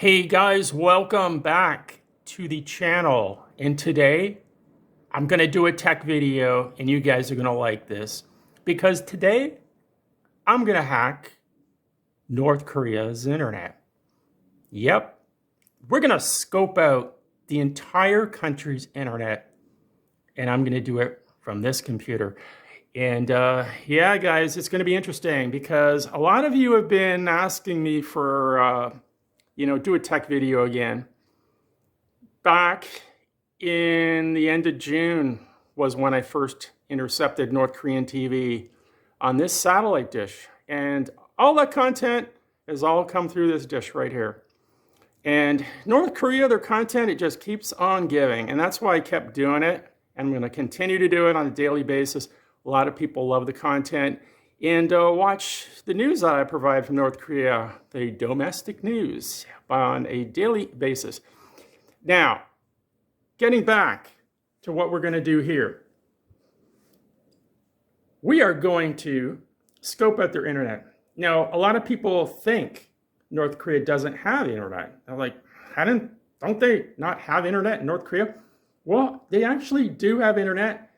Hey guys, welcome back to the channel. And today I'm gonna do a tech video and you guys are gonna like this because today I'm gonna hack North Korea's internet. Yep, we're gonna scope out the entire country's internet and I'm gonna do it from this computer. And yeah, guys, it's gonna be interesting because a lot of you have been asking me for do a tech video again. Back in the end of June was when I first intercepted North Korean TV on this satellite dish. And all that content has all come through this dish right here. And North Korea, their content, it just keeps on giving. And that's why I kept doing it. And I'm going to continue to do it on a daily basis. A lot of people love the content. And watch the news that I provide from North Korea, the domestic news, on a daily basis. Now, getting back to what we're going to do here. We are going to scope out their internet. Now, a lot of people think North Korea doesn't have internet. They're like, don't they not have internet in North Korea? Well, they actually do have internet.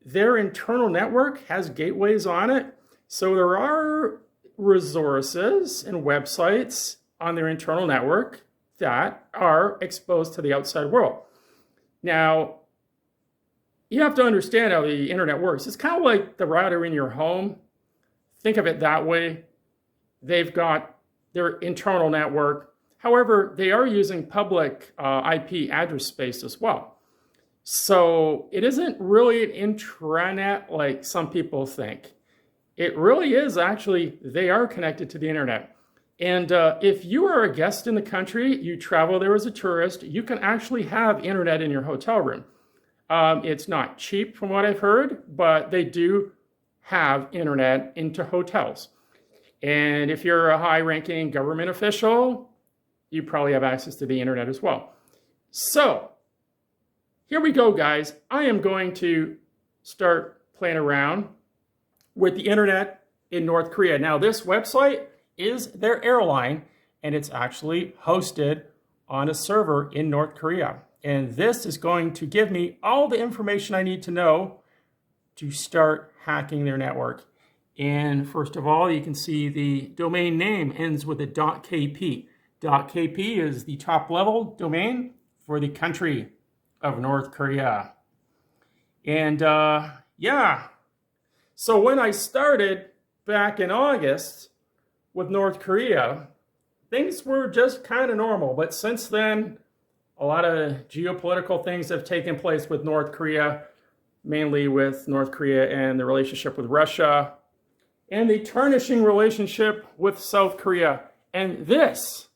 Their internal network has gateways on it. So there are resources and websites on their internal network that are exposed to the outside world. Now, you have to understand how the internet works. It's kind of like the router in your home. Think of it that way. They've got their internal network. However, they are using public IP address space as well. So it isn't really an intranet like some people think. It really is actually, they are connected to the internet. And if you are a guest in the country, you travel there as a tourist, you can actually have internet in your hotel room. It's not cheap from what I've heard, but they do have internet into hotels. And if you're a high-ranking government official, you probably have access to the internet as well. So here we go, guys. I am going to start playing around with the internet in North Korea. Now, this website is their airline, and it's actually hosted on a server in North Korea. And this is going to give me all the information I need to know to start hacking their network. And first of all, you can see the domain name ends with a .kp. .kp is the top level domain for the country of North Korea. And yeah, so when I started back in August with North Korea, things were just kind of normal. But since then, a lot of geopolitical things have taken place with North Korea, mainly with North Korea and the relationship with Russia, and the tarnishing relationship with South Korea. And this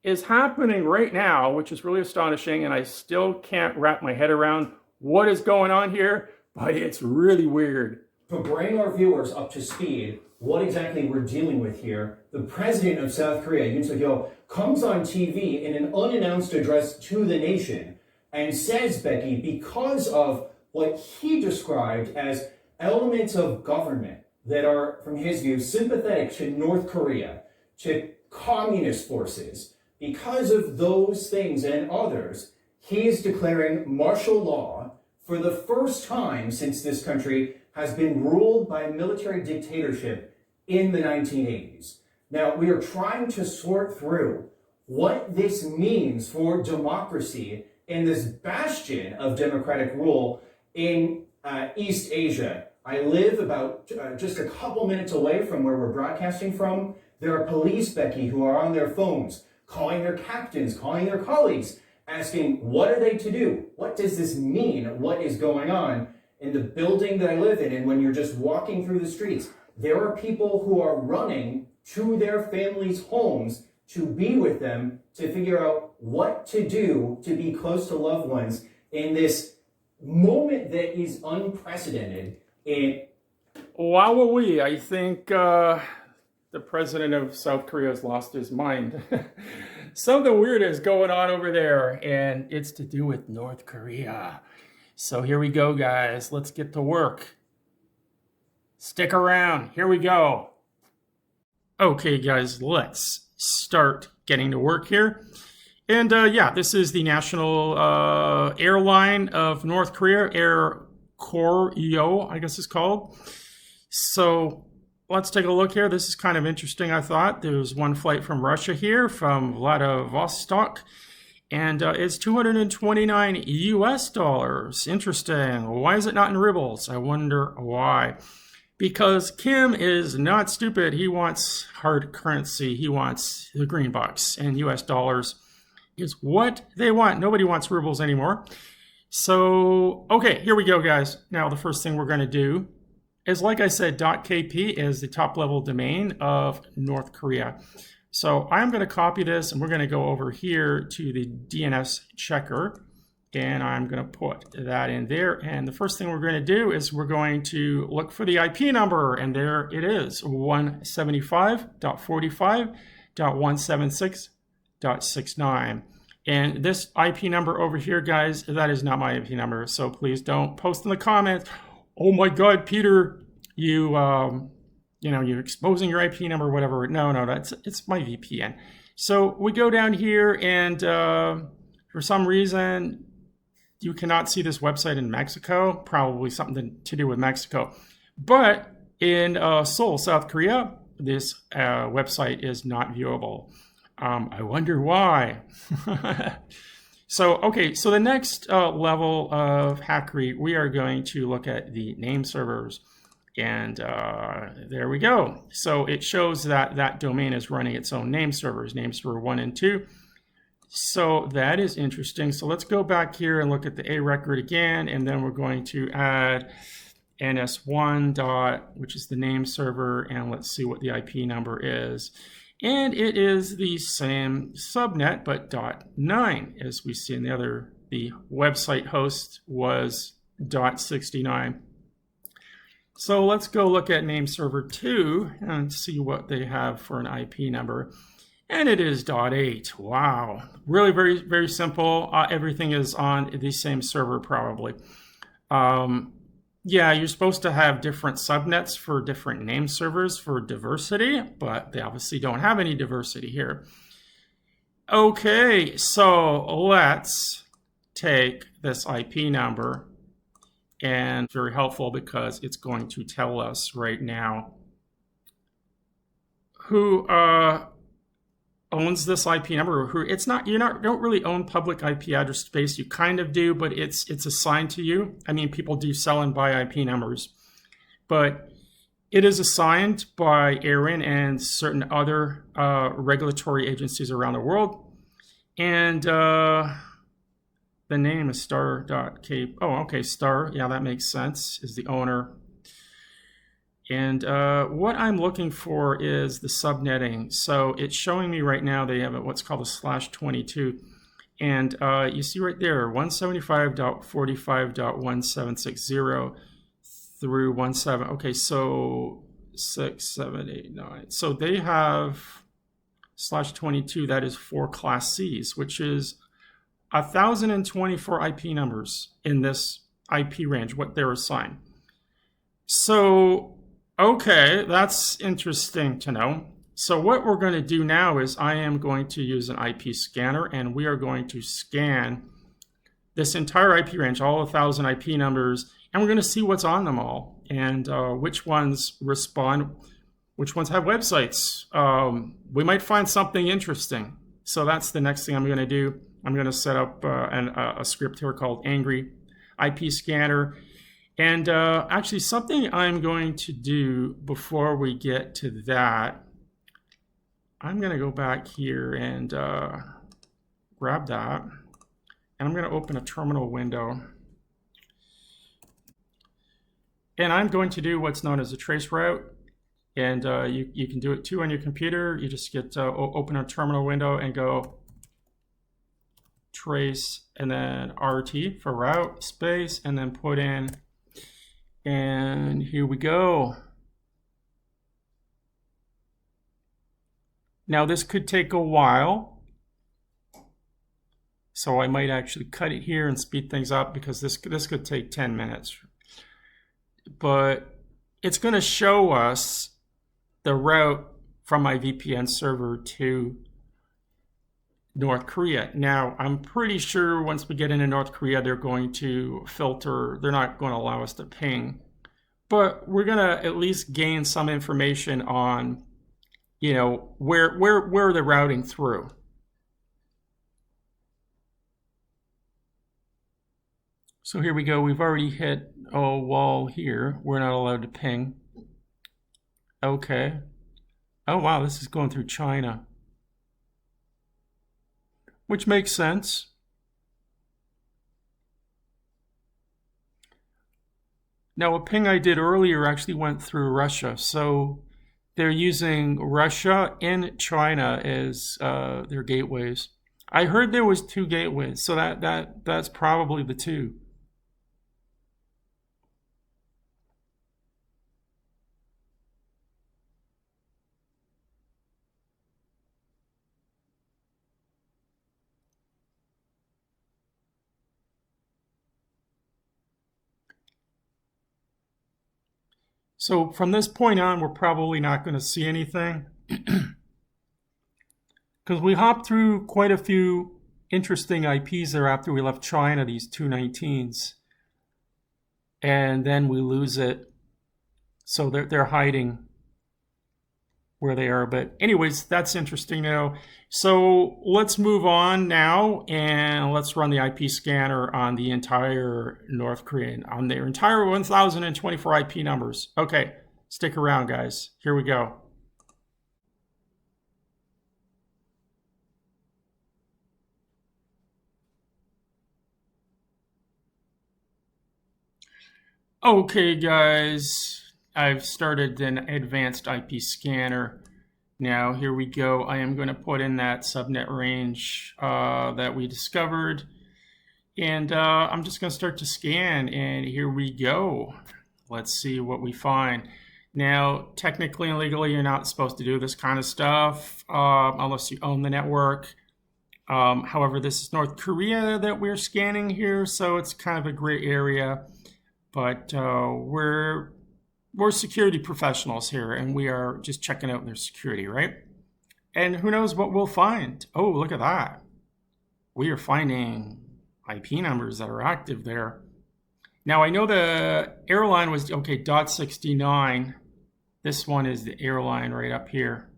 is happening right now, which is really astonishing, and I still can't wrap my head around what is going on here, but it's really weird. To bring our viewers up to speed, what exactly we're dealing with here, the president of South Korea, Yoon Suk-yeol, comes on TV in an unannounced address to the nation and says, Becky, because of what he described as elements of government that are, from his view, sympathetic to North Korea, to communist forces, because of those things and others, he is declaring martial law for the first time since this country has been ruled by a military dictatorship in the 1980s. Now, we are trying to sort through what this means for democracy in this bastion of democratic rule in East Asia. I live about just a couple minutes away from where we're broadcasting from. There are police, Becky, who are on their phones, calling their captains, calling their colleagues, asking, what are they to do? What does this mean? What is going on in the building that I live in? And when you're just walking through the streets, there are people who are running to their families' homes to be with them, to figure out what to do to be close to loved ones in this moment that is unprecedented. Wowee, I think the president of South Korea has lost his mind. Something weird is going on over there, and it's to do with North Korea. So here we go, guys. Let's get to work. Stick around. Here we go. Okay, guys, let's start getting to work here. And yeah, this is the national airline of North Korea, Air Koryo, I guess it's called. So let's take a look here. This is kind of interesting, I thought. There's one flight from Russia here, from Vladivostok, and it's 229 US dollars. Interesting. Why is it not in rubles? I wonder why. Because Kim is not stupid. He wants hard currency. He wants the green bucks, and US dollars is what they want. Nobody wants rubles anymore. So, okay, here we go, guys. Now, the first thing we're going to do is, like I said, .kp is the top level domain of North Korea. So I'm going to copy this, and we're going to go over here to the DNS checker, and I'm going to put that in there. And the first thing we're going to do is we're going to look for the IP number, and there it is, 175.45.176.69. And this IP number over here, guys, that is not my IP number. So please don't post in the comments, "Oh my God, Peter, you're exposing your IP number," or whatever. No, it's my VPN. So we go down here, and for some reason, you cannot see this website in Mexico. Probably something to do with Mexico. But in Seoul, South Korea, this website is not viewable. I wonder why. So the next level of hackery, we are going to look at the name servers. And there we go. So it shows that that domain is running its own name servers, name server 1 and 2. So that is interesting. So let's go back here and look at the A record again, and then we're going to add ns1 which is the name server, and let's see what the IP number is. And it is the same subnet, but .9, as we see in the other. The website host was .69. So let's go look at name server 2 and see what they have for an IP number. And it is .8. Wow. Really very, very simple. Everything is on the same server probably. Yeah, you're supposed to have different subnets for different name servers for diversity, but they obviously don't have any diversity here. Okay, so let's take this IP number, and very helpful because it's going to tell us right now who owns this IP number, or who it's not. You don't really own public IP address space. You kind of do, but it's assigned to you. I mean, people do sell and buy IP numbers, but it is assigned by ARIN and certain other regulatory agencies around the world. And the name is star.k. Oh, okay, star. Yeah, that makes sense. Is the owner. And what I'm looking for is the subnetting. So it's showing me right now they have what's called a /22. And you see right there, 175.45.1760 through 17. Okay, so 6, 7, 8, 9. So they have /22. That is 4 Class Cs, which is 1,024 IP numbers in this IP range, what they're assigned. So okay, that's interesting to know. So what we're going to do now is I am going to use an IP scanner, and we are going to scan this entire IP range, all 1,000 IP numbers, and we're going to see what's on them all, and which ones respond, which ones have websites. We might find something interesting. So that's the next thing I'm going to do. I'm going to set up a script here called Angry IP Scanner. And actually, something I'm going to do before we get to that, I'm going to go back here and grab that. And I'm going to open a terminal window. And I'm going to do what's known as a trace route. And you can do it too on your computer. You just get open a terminal window and go trace and then RT for route space, and then put in. And here we go. Now this could take a while, so I might actually cut it here and speed things up, because this could take 10 minutes. But it's going to show us the route from my VPN server to North Korea. Now, I'm pretty sure once we get into North Korea, they're going to filter, they're not going to allow us to ping. But we're going to at least gain some information on, you know, where they're routing through. So here we go. We've already hit a wall here. We're not allowed to ping. Okay. Oh, wow, this is going through China, which makes sense. Now, a ping I did earlier actually went through Russia. So they're using Russia and China as their gateways. I heard there was 2 gateways, so that's probably the 2. So from this point on, we're probably not going to see anything because we hopped through quite a few interesting IPs there after we left China, these 219s, and then we lose it. So they're hiding where they are. But anyways, that's interesting now. So let's move on now and let's run the IP scanner on the entire North Korean, on their entire 1,024 IP numbers. Okay, stick around, guys. Here we go. Okay, guys, I've started an advanced IP scanner. Now, here we go. I am going to put in that subnet range that we discovered. And I'm just going to start to scan. And here we go. Let's see what we find. Now, technically and legally, you're not supposed to do this kind of stuff unless you own the network. However, this is North Korea that we're scanning here, so it's kind of a gray area. But we're security professionals here, and we are just checking out their security, right? And who knows what we'll find. Oh, look at that. We are finding IP numbers that are active there. Now, I know the airline was, okay, .69. This one is the airline right up here.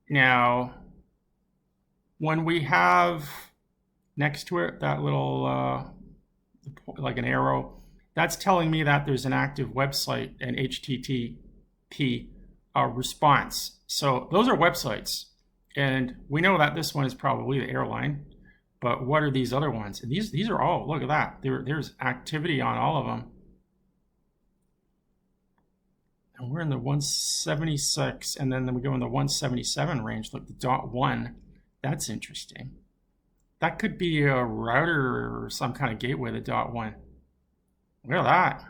Now, when we have next to it that little, like an arrow, that's telling me that there's an active website, an HTTP response. So those are websites. And we know that this one is probably the airline. But what are these other ones? And these are all, look at that. There's activity on all of them. And we're in the 176, and then we go in the 177 range. Look, the .1. That's interesting. That could be a router or some kind of gateway, the .1. Look at that.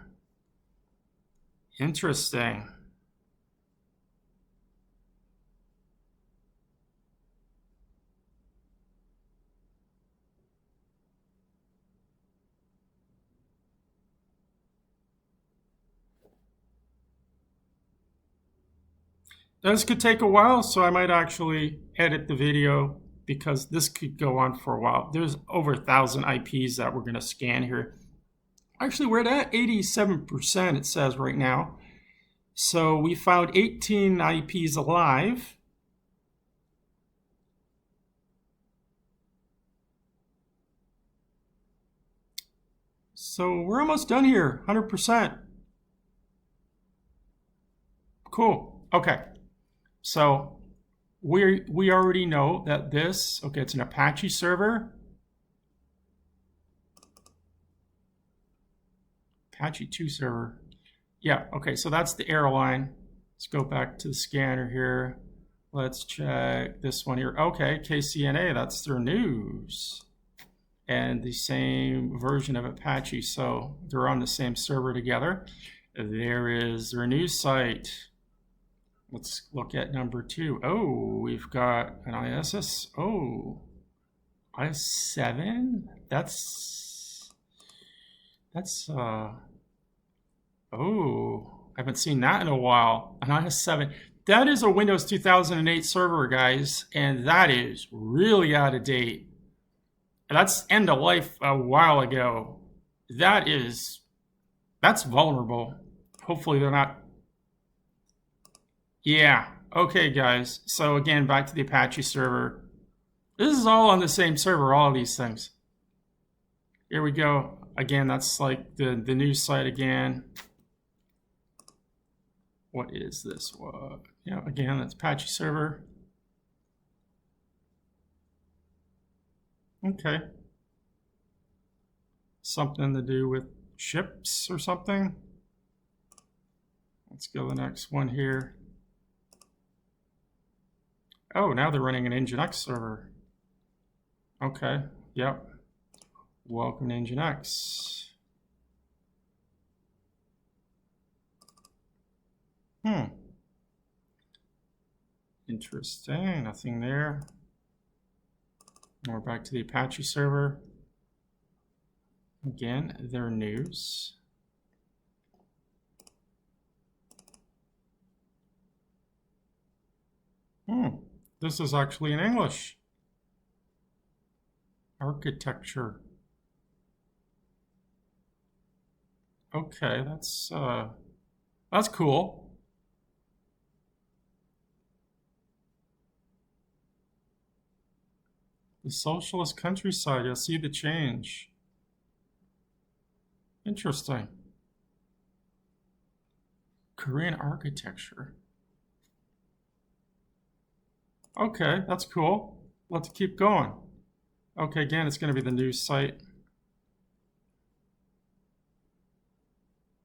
Interesting. This could take a while, so I might actually edit the video because this could go on for a while. There's over 1,000 IPs that we're going to scan here. Actually, we're at 87%, it says right now. So we found 18 IPs alive. So we're almost done here, 100%. Cool. Okay. So we already know that this, okay, it's an Apache server. Apache 2 server. Yeah, okay, so that's the airline. Let's go back to the scanner here. Let's check this one here. Okay, KCNA, that's their news. And the same version of Apache, so they're on the same server together. There is their news site. Let's look at number 2. Oh, we've got an ISS. Oh, IS7? That's oh, I haven't seen that in a while. An IS7. that is a Windows 2008 server, guys, and that is really out of date. That's end of life a while ago. That's vulnerable. Hopefully they're not. Yeah. Okay, guys. So again, back to the Apache server. This is all on the same server, all of these things. Here we go. Again, that's like the news site again. What is this? Yeah, again, that's Apache server. Okay. Something to do with ships or something. Let's go to the next one here. Oh, now they're running an Nginx server. Okay, yep. Welcome to Nginx. Interesting, nothing there. We're back to the Apache server. Again, their news. This is actually in English. Architecture. Okay, that's cool. The socialist countryside, you'll see the change. Interesting. Korean architecture. Okay, that's cool. Let's keep going. Okay, again, it's going to be the news site.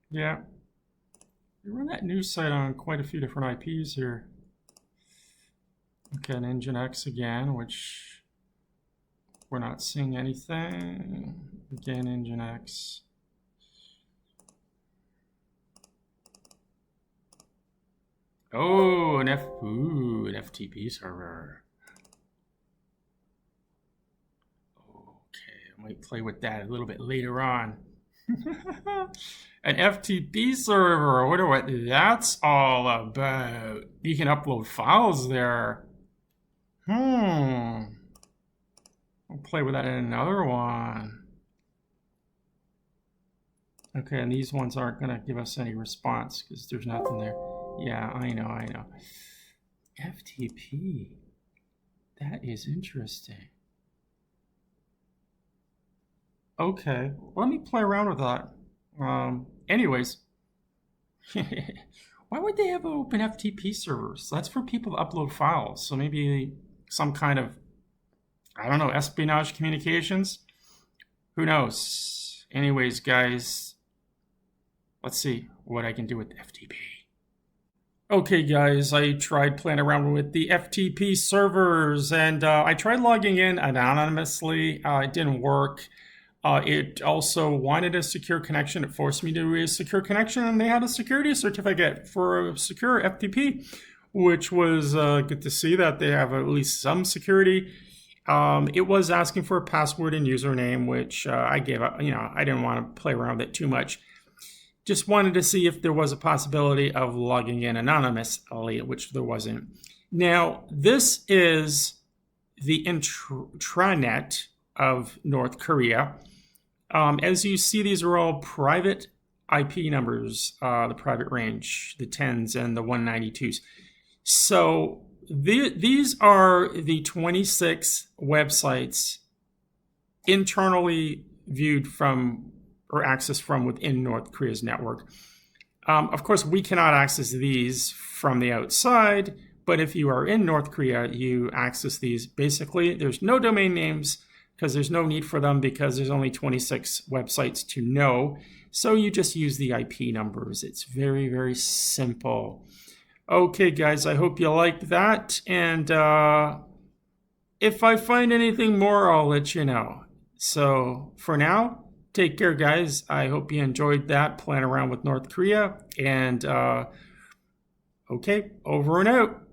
Yeah. We run that news site on quite a few different IPs here. Okay, and Nginx again, which we're not seeing anything. Again, Nginx. Oh, an FTP server. Okay, I might play with that a little bit later on. An FTP server, I wonder what that's all about. You can upload files there. I'll play with that in another one. Okay, and these ones aren't going to give us any response because there's nothing there. Yeah, I know. FTP. That is interesting. Okay, let me play around with that. Anyways, why would they have open FTP servers? That's for people to upload files. So maybe some kind of, I don't know, espionage communications? Who knows? Anyways, guys, let's see what I can do with FTP. Okay, guys, I tried playing around with the FTP servers, and I tried logging in anonymously. It didn't work. It also wanted a secure connection. It forced me to do a secure connection, and they had a security certificate for a secure FTP, which was good to see that they have at least some security. It was asking for a password and username, which I gave up. I didn't want to play around with it too much. Just wanted to see if there was a possibility of logging in anonymously, which there wasn't. Now, this is the intranet of North Korea. As you see, these are all private IP numbers, the private range, the 10s and the 192s. So these are the 26 websites internally viewed from or accessed from within North Korea's network. Of course, we cannot access these from the outside, but if you are in North Korea, you access these. Basically, there's no domain names because there's no need for them because there's only 26 websites to know. So you just use the IP numbers. It's very, very simple. Okay, guys, I hope you liked that. And if I find anything more, I'll let you know. So for now, take care, guys. I hope you enjoyed that, playing around with North Korea. And okay, over and out.